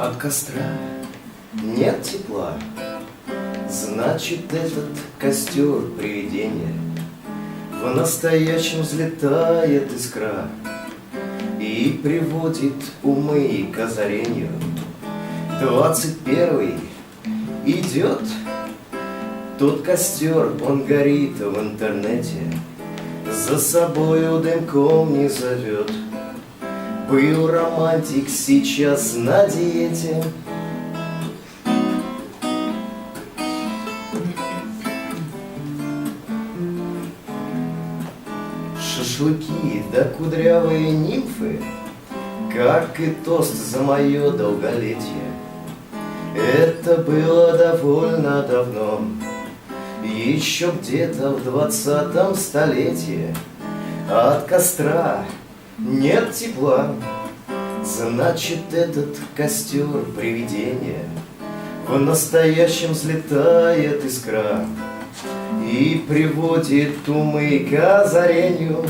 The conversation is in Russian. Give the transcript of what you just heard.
От костра нет тепла, значит, этот костер привидения. В настоящем взлетает искра и приводит умы к озарению. 21-й идет, тот костер, он горит в интернете, за собою дымком не зовет. Был романтик, сейчас на диете. Шашлыки да кудрявые нимфы, как и тост за мое долголетие. Это было довольно давно, еще где-то в 20-м столетии. От костра нет тепла, значит, этот костер привидения. В настоящем взлетает искра и приводит умы к озарению.